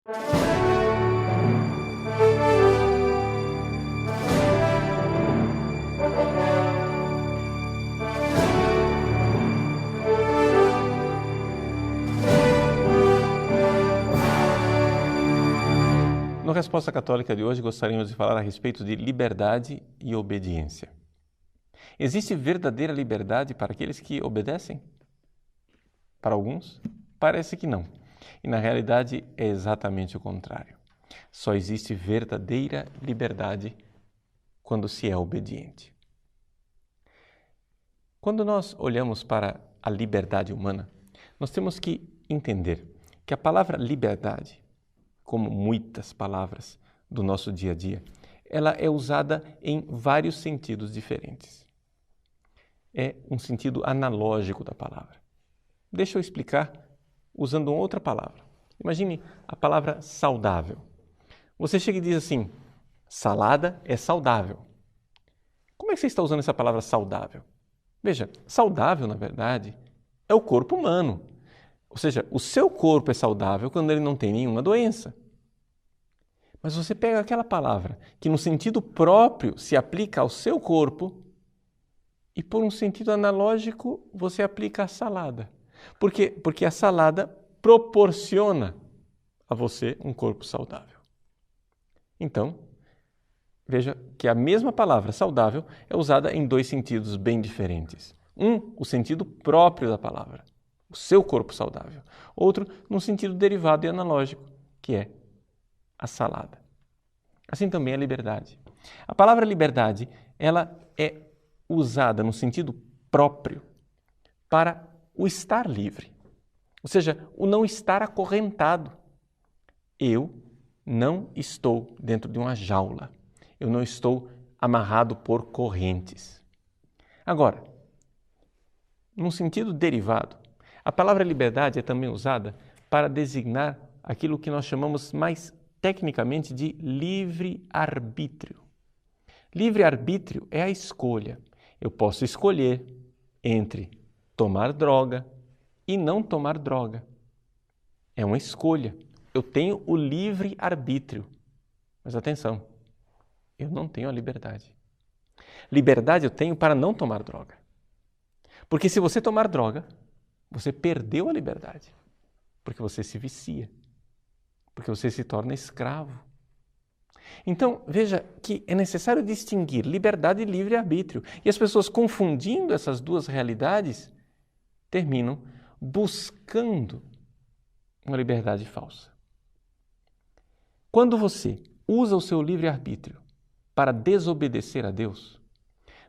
No Resposta Católica de hoje, gostaríamos de falar a respeito de liberdade e obediência. Existe verdadeira liberdade para aqueles que obedecem? Para alguns, parece que não. E na realidade é exatamente o contrário. Só existe verdadeira liberdade quando se é obediente. Quando nós olhamos para a liberdade humana, nós temos que entender que a palavra liberdade, como muitas palavras do nosso dia a dia, ela é usada em vários sentidos diferentes. É um sentido analógico da palavra. Deixa eu explicar usando outra palavra. Imagine a palavra saudável. Você chega e diz assim, salada é saudável. Como é que você está usando essa palavra saudável? Veja, saudável, na verdade, é o corpo humano. Ou seja, o seu corpo é saudável quando ele não tem nenhuma doença. Mas você pega aquela palavra que no sentido próprio se aplica ao seu corpo e por um sentido analógico você aplica a salada. Por quê? Porque a salada proporciona a você um corpo saudável. Então, veja que a mesma palavra saudável é usada em dois sentidos bem diferentes. O sentido próprio da palavra, o seu corpo saudável. Outro, num sentido derivado e analógico, que é a salada. Assim também a liberdade. A palavra liberdade, ela é usada no sentido próprio para o estar livre. Ou seja, o não estar acorrentado. Eu não estou dentro de uma jaula. Eu não estou amarrado por correntes. Agora, num sentido derivado, a palavra liberdade é também usada para designar aquilo que nós chamamos mais tecnicamente de livre-arbítrio. Livre-arbítrio é a escolha. Eu posso escolher entre tomar droga e não tomar droga. É uma escolha. Eu tenho o livre-arbítrio. Mas atenção, eu não tenho a liberdade. Liberdade eu tenho para não tomar droga. Porque se você tomar droga, você perdeu a liberdade. Porque você se vicia. Porque você se torna escravo. Então, veja que é necessário distinguir liberdade e livre-arbítrio. E as pessoas confundindo essas duas realidades, terminam buscando uma liberdade falsa. Quando você usa o seu livre-arbítrio para desobedecer a Deus,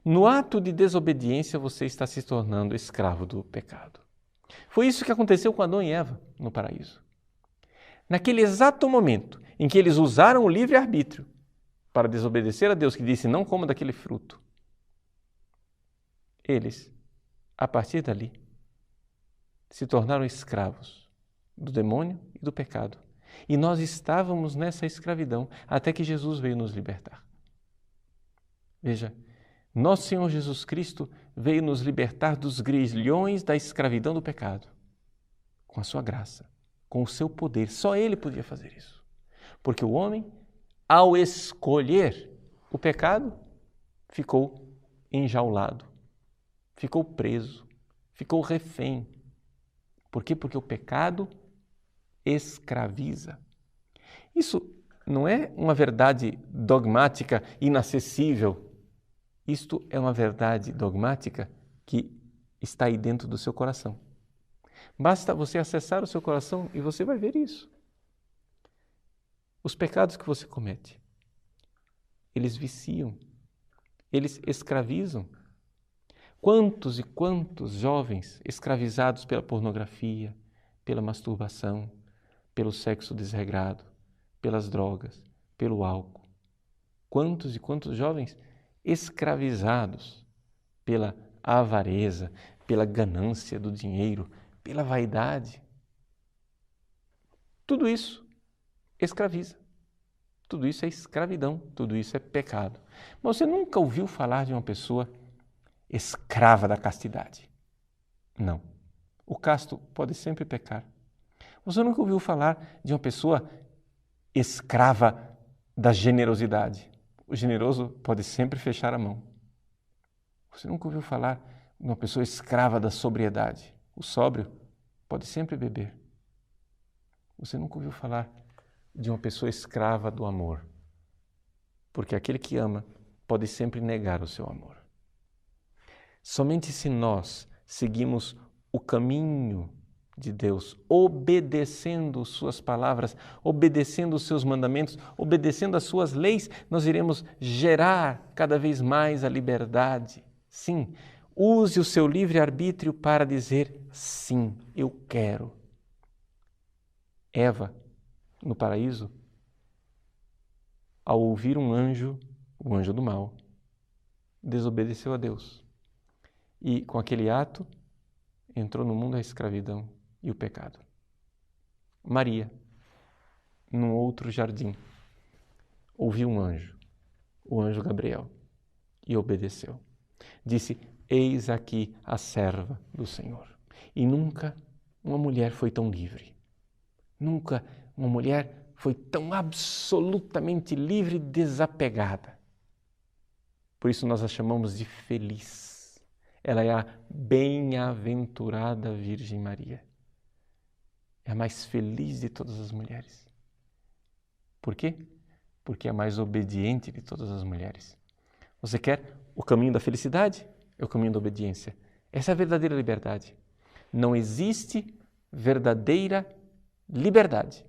no ato de desobediência você está se tornando escravo do pecado. Foi isso que aconteceu com Adão e Eva no paraíso. Naquele exato momento em que eles usaram o livre-arbítrio para desobedecer a Deus, que disse não coma daquele fruto, eles, a partir dali, se tornaram escravos do demônio e do pecado. E nós estávamos nessa escravidão até que Jesus veio nos libertar. Veja, nosso Senhor Jesus Cristo veio nos libertar dos grilhões da escravidão do pecado, com a sua graça, com o seu poder. Só Ele podia fazer isso. Porque o homem, ao escolher o pecado, ficou enjaulado, ficou preso, ficou refém. Por quê? Porque o pecado escraviza. Isso não é uma verdade dogmática inacessível. Isto é uma verdade dogmática que está aí dentro do seu coração. Basta você acessar o seu coração e você vai ver isso. Os pecados que você comete, eles viciam, eles escravizam. Quantos e quantos jovens escravizados pela pornografia, pela masturbação, pelo sexo desregrado, pelas drogas, pelo álcool. Quantos e quantos jovens escravizados pela avareza, pela ganância do dinheiro, pela vaidade. Tudo isso escraviza. Tudo isso é escravidão, tudo isso é pecado. Mas você nunca ouviu falar de uma pessoa escrava da castidade? Não. O casto pode sempre pecar. Você nunca ouviu falar de uma pessoa escrava da generosidade. O generoso pode sempre fechar a mão. Você nunca ouviu falar de uma pessoa escrava da sobriedade? O sóbrio pode sempre beber. Você nunca ouviu falar de uma pessoa escrava do amor? Porque aquele que ama pode sempre negar o seu amor. Somente se nós seguimos o caminho de Deus, obedecendo suas palavras, obedecendo os seus mandamentos, obedecendo as suas leis, nós iremos gerar cada vez mais a liberdade. Sim, use o seu livre-arbítrio para dizer sim, eu quero. Eva, no paraíso, ao ouvir um anjo, o anjo do mal, desobedeceu a Deus. E com aquele ato, entrou no mundo a escravidão e o pecado. Maria, num outro jardim, ouviu um anjo, o anjo Gabriel, e obedeceu. Disse, eis aqui a serva do Senhor. E nunca uma mulher foi tão livre. Nunca uma mulher foi tão absolutamente livre e desapegada. Por isso nós a chamamos de feliz. Ela é a bem-aventurada Virgem Maria. É a mais feliz de todas as mulheres. Por quê? Porque é a mais obediente de todas as mulheres. Você quer o caminho da felicidade? É o caminho da obediência. Essa é a verdadeira liberdade. Não existe verdadeira liberdade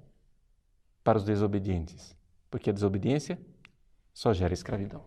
para os desobedientes, porque a desobediência só gera escravidão.